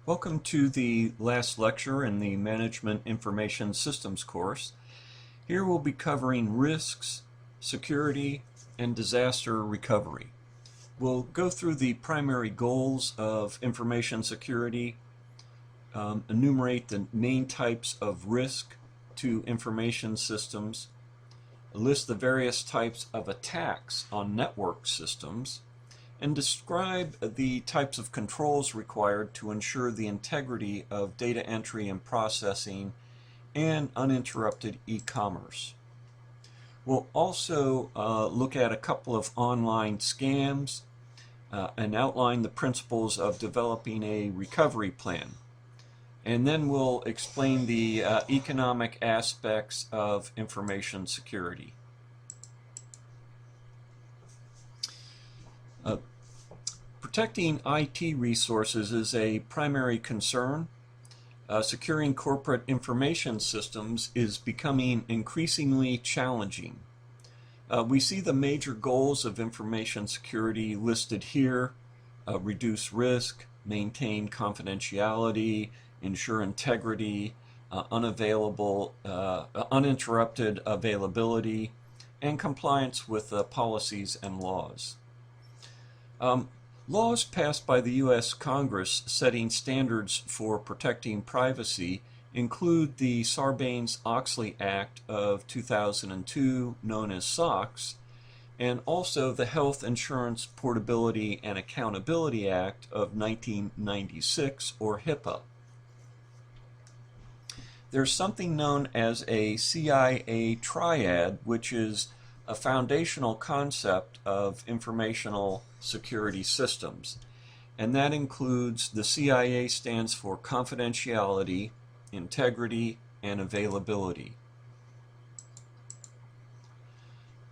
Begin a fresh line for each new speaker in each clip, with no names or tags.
Welcome to the last lecture in the Management Information Systems course. Here we'll be covering risks, security, and disaster recovery. We'll go through the primary goals of information security, enumerate the main types of risk to information systems, list the various types of attacks on network systems, and describe the types of controls required to ensure the integrity of data entry and processing and uninterrupted e-commerce. We'll also look at a couple of online scams and outline the principles of developing a recovery plan. And then we'll explain the economic aspects of information security. Protecting IT resources is a primary concern. Securing corporate information systems is becoming increasingly challenging. We see the major goals of information security listed here: reduce risk, maintain confidentiality, ensure integrity, uninterrupted availability, and compliance with policies and laws. Laws passed by the U.S. Congress setting standards for protecting privacy include the Sarbanes-Oxley Act of 2002, known as SOX, and also the Health Insurance Portability and Accountability Act of 1996, or HIPAA. There's something known as a CIA triad, which is a foundational concept of informational security systems, and that includes the CIA stands for confidentiality, integrity, and availability.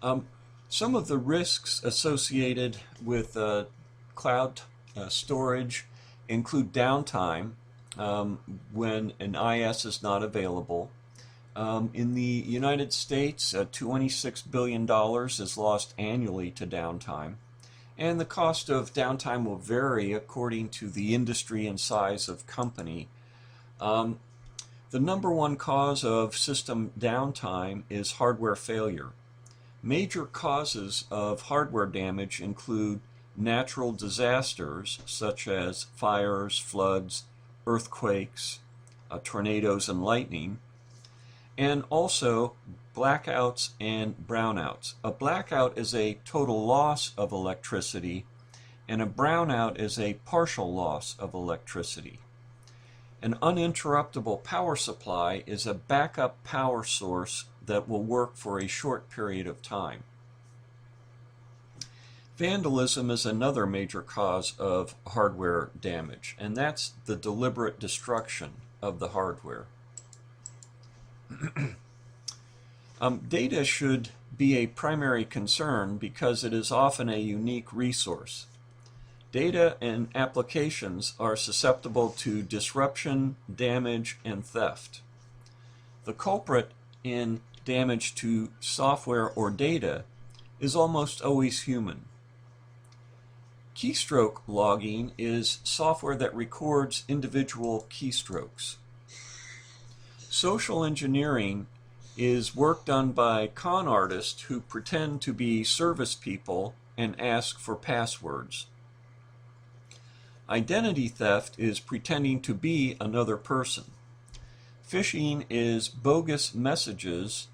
Some of the risks associated with cloud storage include downtime when an IS is not available. In the United States, $26 billion is lost annually to downtime, and the cost of downtime will vary according to the industry and size of company. The number one cause of system downtime is hardware failure. Major causes of hardware damage include natural disasters such as fires, floods, earthquakes, tornadoes, and lightning, and also blackouts and brownouts. A blackout is a total loss of electricity, and a brownout is a partial loss of electricity. An uninterruptible power supply is a backup power source that will work for a short period of time. Vandalism is another major cause of hardware damage, and that's the deliberate destruction of the hardware. Data should be a primary concern because it is often a unique resource. Data and applications are susceptible to disruption, damage, and theft. The culprit in damage to software or data is almost always human. Keystroke logging is software that records individual keystrokes. Social engineering is work done by con artists who pretend to be service people and ask for passwords. Identity theft is pretending to be another person. Phishing is bogus messages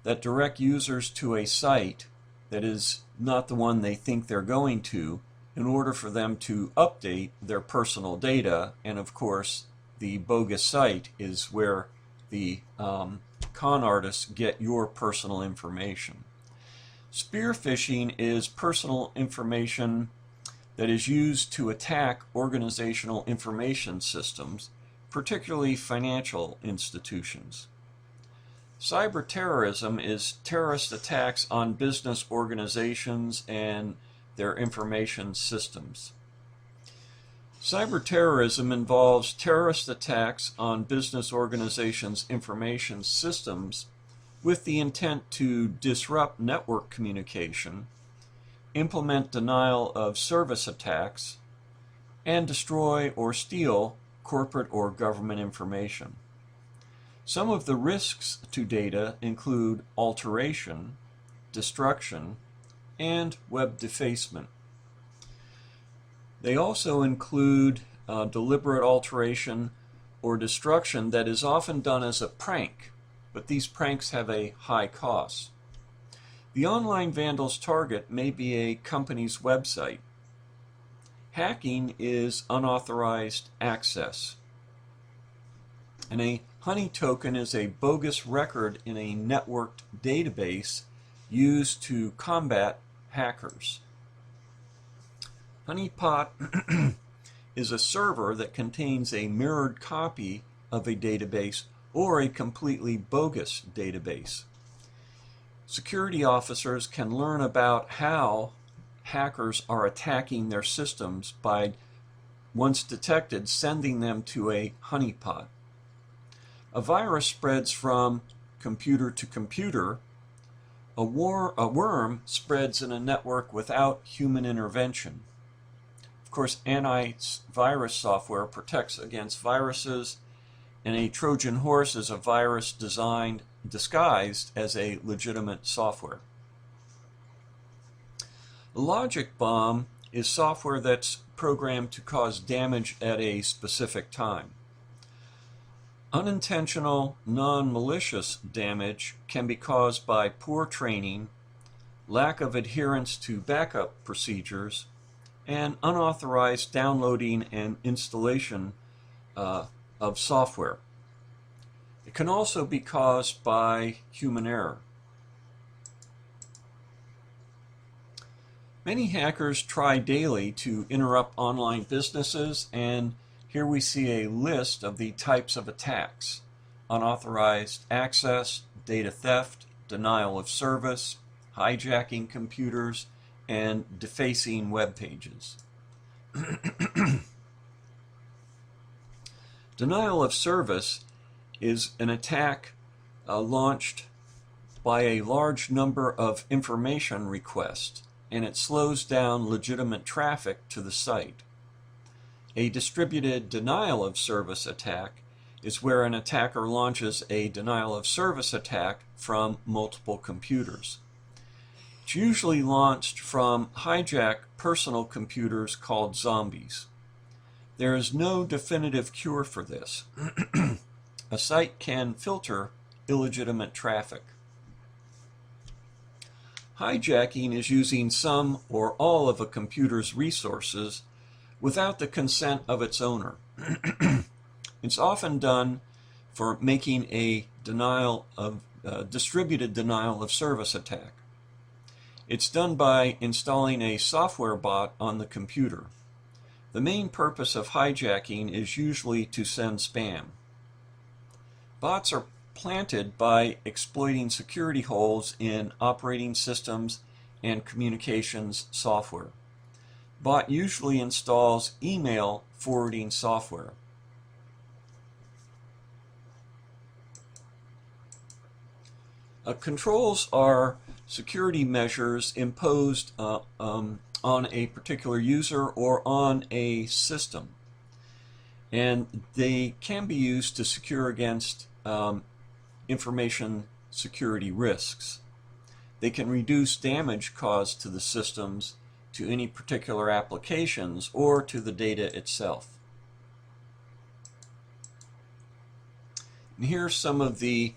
that direct users to a site that is not the one they think they're going to in order for them to update their personal data, and of course the bogus site is where the con artists get your personal information. Spear phishing is personal information that is used to attack organizational information systems, particularly financial institutions. Cyber terrorism is terrorist attacks on business organizations and their information systems. Cyber terrorism involves terrorist attacks on business organizations' information systems with the intent to disrupt network communication, implement denial of service attacks, and destroy or steal corporate or government information. Some of the risks to data include alteration, destruction, and web defacement. They also include deliberate alteration or destruction that is often done as a prank, but these pranks have a high cost. The online vandal's target may be a company's website. Hacking is unauthorized access. And a honey token is a bogus record in a networked database used to combat hackers. Honeypot is a server that contains a mirrored copy of a database or a completely bogus database. Security officers can learn about how hackers are attacking their systems by, once detected, sending them to a honeypot. A virus spreads from computer to computer. A worm spreads in a network without human intervention. Of course, antivirus software protects against viruses, and a Trojan horse is a virus disguised as a legitimate software. A logic bomb is software that's programmed to cause damage at a specific time. Unintentional, non-malicious damage can be caused by poor training, lack of adherence to backup procedures, and unauthorized downloading and installation of software. It can also be caused by human error. Many hackers try daily to interrupt online businesses, and here we see a list of the types of attacks: unauthorized access, data theft, denial of service, hijacking computers, and defacing web pages. Denial of service is an attack launched by a large number of information requests, and it slows down legitimate traffic to the site. A distributed denial of service attack is where an attacker launches a denial of service attack from multiple computers. It's usually launched from hijacked personal computers called zombies. There is no definitive cure for this. A site can filter illegitimate traffic. Hijacking is using some or all of a computer's resources without the consent of its owner. It's often done for making a distributed denial of service attack. It's done by installing a software bot on the computer. The main purpose of hijacking is usually to send spam. Bots are planted by exploiting security holes in operating systems and communications software. Bot usually installs email forwarding software. Controls are security measures imposed on a particular user or on a system, and they can be used to secure against information security risks. They can reduce damage caused to the systems, to any particular applications, or to the data itself. And here are some of the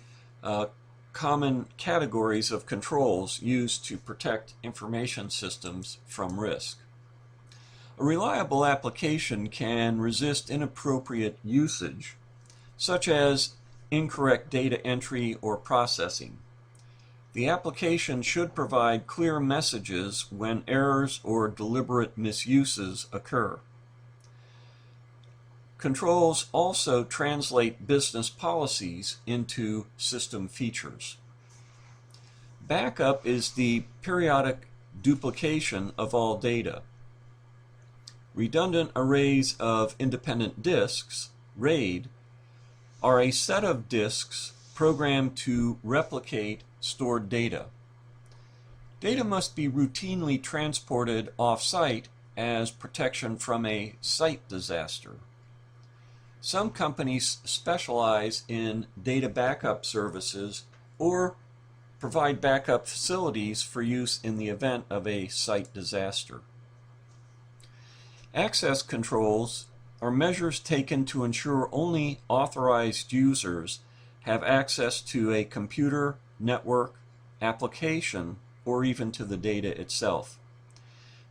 common categories of controls used to protect information systems from risk. A reliable application can resist inappropriate usage, such as incorrect data entry or processing. The application should provide clear messages when errors or deliberate misuses occur. Controls also translate business policies into system features. Backup is the periodic duplication of all data. Redundant arrays of independent disks, RAID, are a set of disks programmed to replicate stored data. Data must be routinely transported off-site as protection from a site disaster. Some companies specialize in data backup services or provide backup facilities for use in the event of a site disaster. Access controls are measures taken to ensure only authorized users have access to a computer, network, application, or even to the data itself.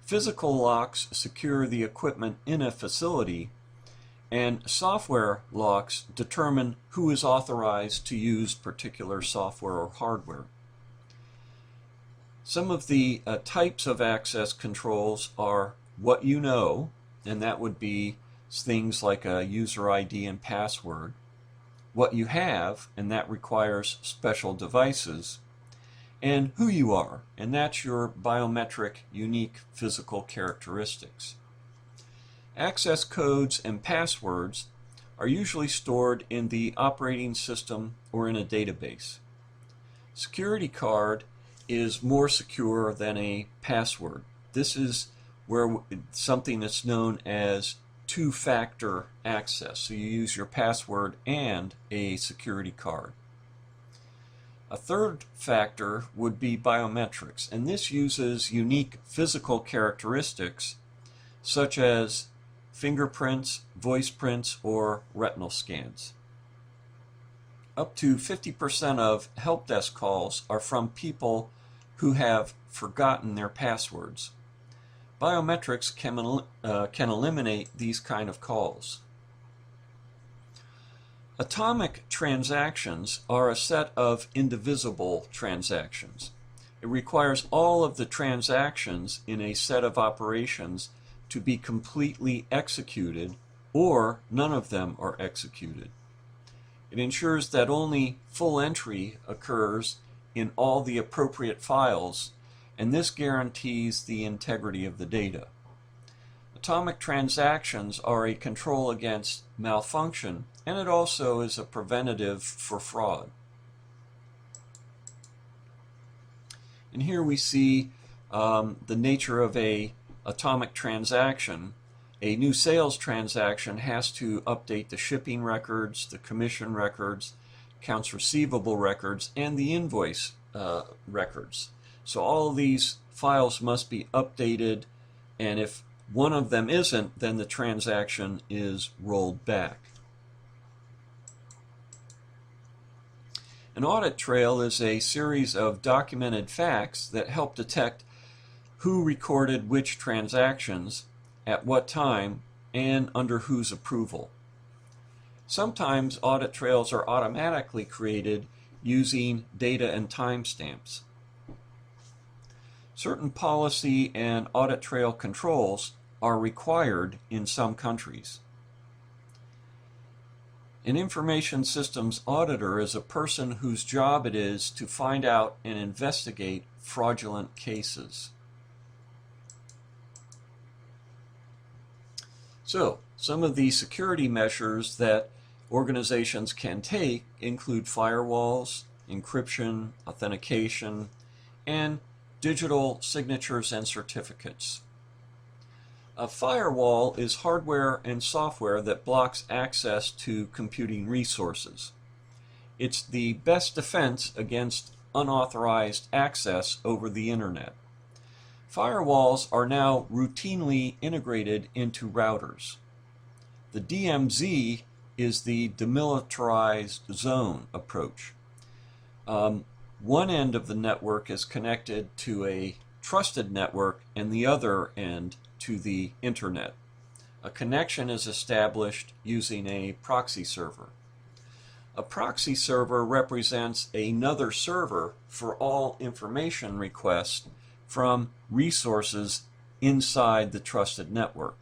Physical locks secure the equipment in a facility, and software locks determine who is authorized to use particular software or hardware. Some of the types of access controls are what you know, and that would be things like a user ID and password. What you have, and that requires special devices. And who you are, and that's your biometric unique physical characteristics. Access codes and passwords are usually stored in the operating system or in a database. Security card is more secure than a password. This is where something that's known as two-factor access. So you use your password and a security card. A third factor would be biometrics, and this uses unique physical characteristics such as fingerprints, voice prints, or retinal scans. Up to 50% of help desk calls are from people who have forgotten their passwords. Biometrics can eliminate these kind of calls. Atomic transactions are a set of indivisible transactions. It requires all of the transactions in a set of operations to be completely executed, or none of them are executed. It ensures that only full entry occurs in all the appropriate files, and this guarantees the integrity of the data. Atomic transactions are a control against malfunction, and it also is a preventative for fraud. And here we see the nature of a atomic transaction. A new sales transaction has to update the shipping records, the commission records, accounts receivable records, and the invoice records. So all of these files must be updated, and if one of them isn't, then the transaction is rolled back. An audit trail is a series of documented facts that help detect who recorded which transactions, at what time, and under whose approval. Sometimes audit trails are automatically created using data and timestamps. Certain policy and audit trail controls are required in some countries. An information systems auditor is a person whose job it is to find out and investigate fraudulent cases. So, some of the security measures that organizations can take include firewalls, encryption, authentication, and digital signatures and certificates. A firewall is hardware and software that blocks access to computing resources. It's the best defense against unauthorized access over the internet. Firewalls are now routinely integrated into routers. The DMZ is the demilitarized zone approach. One end of the network is connected to a trusted network and the other end to the internet. A connection is established using a proxy server. A proxy server represents another server for all information requests from resources inside the trusted network.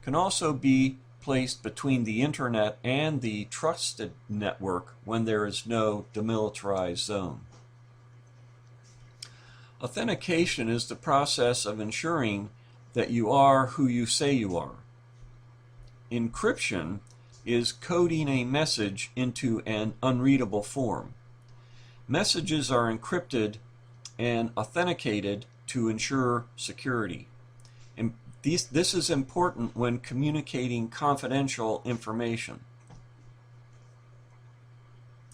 It can also be placed between the internet and the trusted network when there is no demilitarized zone. Authentication is the process of ensuring that you are who you say you are. Encryption is coding a message into an unreadable form. Messages are encrypted and authenticated to ensure security. This is important when communicating confidential information.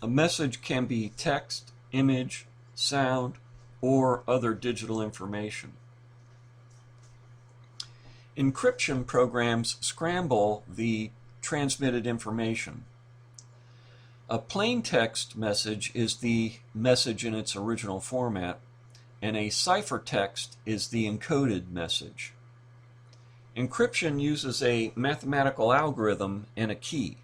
A message can be text, image, sound, or other digital information. Encryption programs scramble the transmitted information. A plain text message is the message in its original format, and a ciphertext is the encoded message. Encryption uses a mathematical algorithm and a key.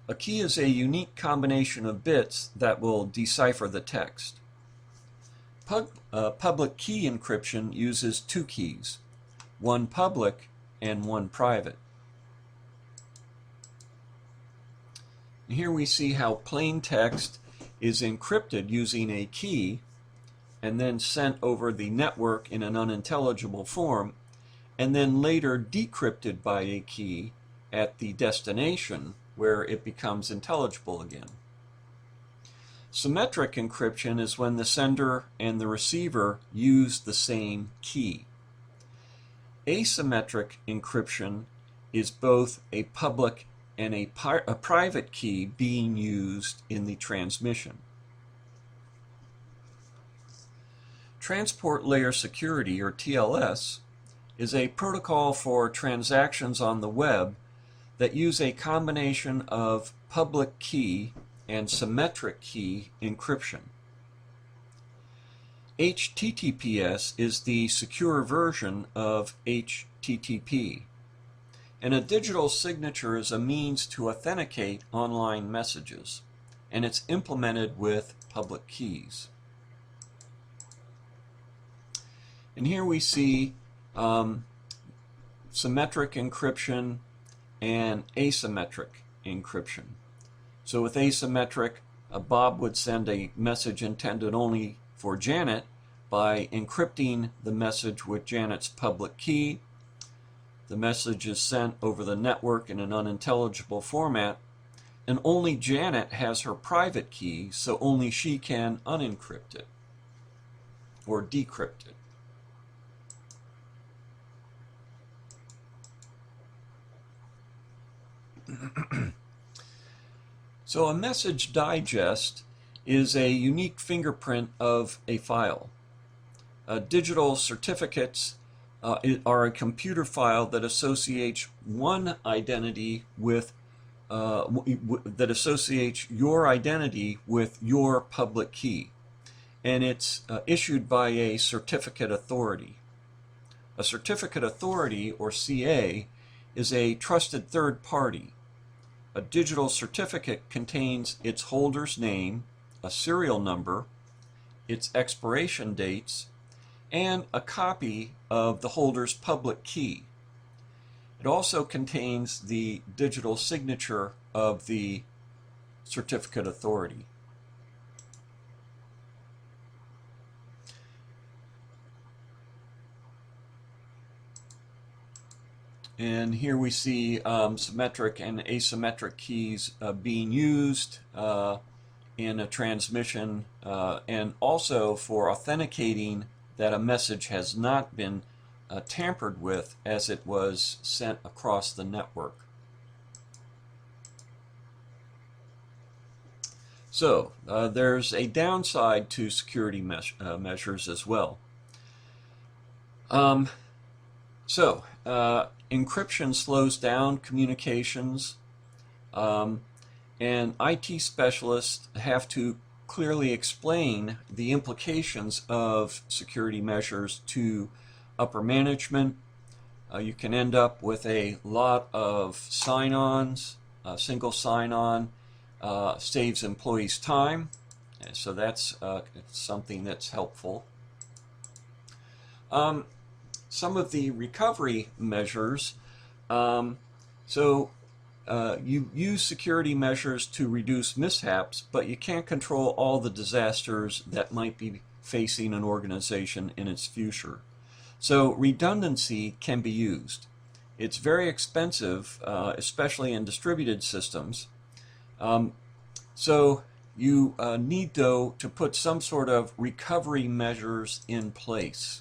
A key is a unique combination of bits that will decipher the text. Public key encryption uses two keys, one public and one private. Here we see how plain text is encrypted using a key and then sent over the network in an unintelligible form, and then later decrypted by a key at the destination where it becomes intelligible again. Symmetric encryption is when the sender and the receiver use the same key. Asymmetric encryption is both a public and a private key being used in the transmission. Transport Layer Security, or TLS, is a protocol for transactions on the web that use a combination of public key and symmetric key encryption. HTTPS is the secure version of HTTP, and a digital signature is a means to authenticate online messages, and it's implemented with public keys. And here we see symmetric encryption and asymmetric encryption. So with asymmetric, Bob would send a message intended only for Janet by encrypting the message with Janet's public key. The message is sent over the network in an unintelligible format, and only Janet has her private key, so only she can unencrypt it or decrypt it. So a message digest is a unique fingerprint of a file. Digital certificates are a computer file that associates one identity with that associates your identity with your public key, and it's issued by a certificate authority. A certificate authority, or CA, is a trusted third party. A digital certificate contains its holder's name, a serial number, its expiration dates, and a copy of the holder's public key. It also contains the digital signature of the certificate authority. And here we see symmetric and asymmetric keys being used in a transmission, and also for authenticating that a message has not been tampered with as it was sent across the network. So there's a downside to security measures as well. Encryption slows down communications, and IT specialists have to clearly explain the implications of security measures to upper management. You can end up with a lot of sign-ons. Single sign-on saves employees time, so that's something that's helpful. Some of the recovery measures, you use security measures to reduce mishaps, but you can't control all the disasters that might be facing an organization in its future. So redundancy can be used. It's very expensive, especially in distributed systems. So you need, though, to put some sort of recovery measures in place.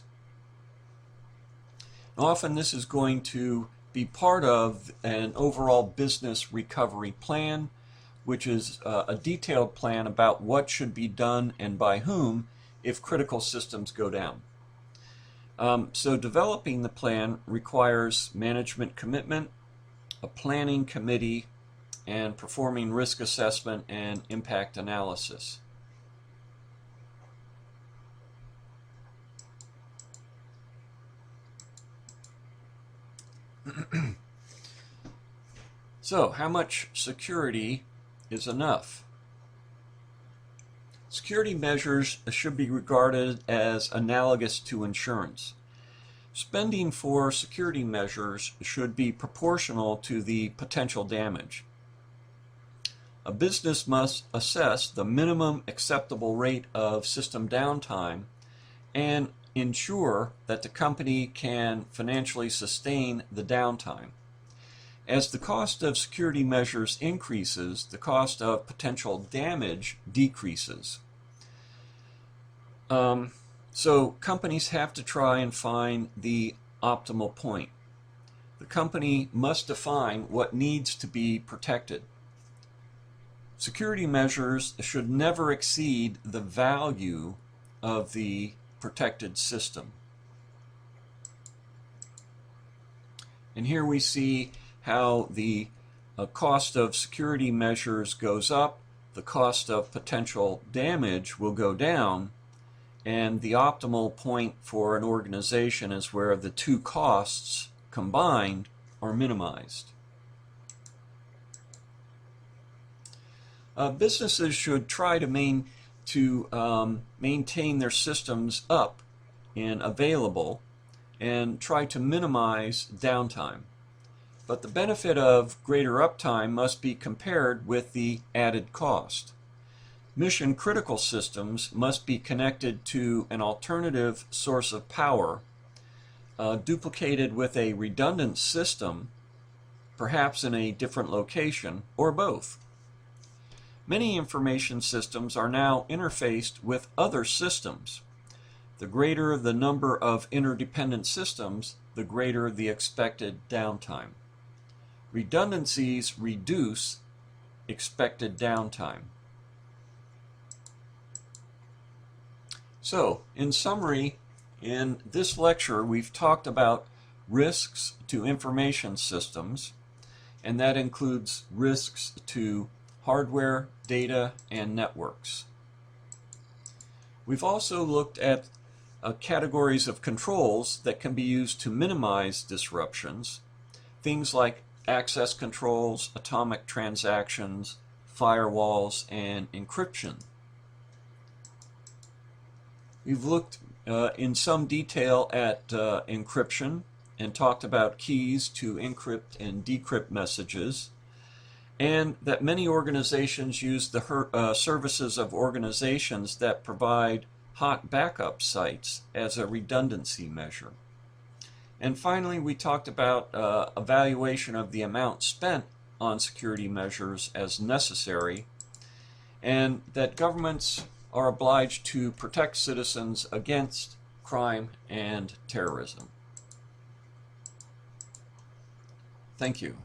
Often this is going to be part of an overall business recovery plan, which is a detailed plan about what should be done and by whom if critical systems go down. So developing the plan requires management commitment, a planning committee, and performing risk assessment and impact analysis. So, how much security is enough? Security measures should be regarded as analogous to insurance. Spending for security measures should be proportional to the potential damage. A business must assess the minimum acceptable rate of system downtime and ensure that the company can financially sustain the downtime. As the cost of security measures increases, the cost of potential damage decreases. So companies have to try and find the optimal point. The company must define what needs to be protected. Security measures should never exceed the value of the protected system. And here we see how the cost of security measures goes up, the cost of potential damage will go down, and the optimal point for an organization is where the two costs combined are minimized. Businesses should try to maintain their systems up and available and try to minimize downtime. But the benefit of greater uptime must be compared with the added cost. Mission critical systems must be connected to an alternative source of power, duplicated with a redundant system, perhaps in a different location, or both. Many information systems are now interfaced with other systems. The greater the number of interdependent systems, the greater the expected downtime. Redundancies reduce expected downtime. So, in summary, in this lecture we've talked about risks to information systems, and that includes risks to hardware, data, and networks. We've also looked at categories of controls that can be used to minimize disruptions, things like access controls, atomic transactions, firewalls, and encryption. We've looked in some detail at encryption and talked about keys to encrypt and decrypt messages, and that many organizations use the services of organizations that provide hot backup sites as a redundancy measure. And finally, we talked about evaluation of the amount spent on security measures as necessary, and that governments are obliged to protect citizens against crime and terrorism. Thank you.